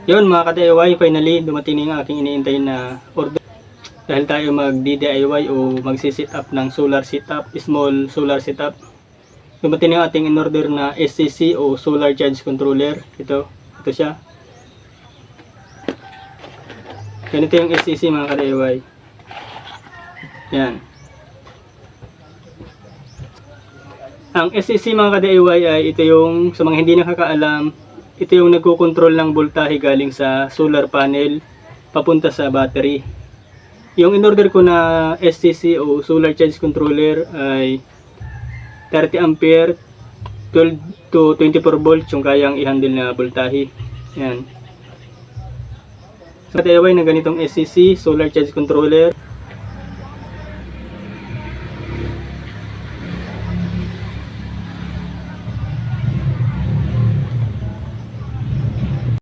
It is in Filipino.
Yun mga ka-DIY, finally dumating na yung aking iniintay na order. Dahil tayo mag-DIY o mag-set up ng solar setup, small solar setup. Dumating na yung ating in-order na SCC o Solar Charge Controller. Ito siya. Ganito yung SCC mga ka-DIY. Yan. Ang SCC mga ka-DIY ay ito yung, sa mga hindi nakakaalam, ito yung nagkokontrol ng voltahe galing sa solar panel papunta sa battery. Yung in-order ko na SCC o Solar Charge Controller ay 30 ampere, 12 to 24 volts yung kayang i-handle na voltahe. Yan. Sa DIY na ganitong SCC, Solar Charge Controller,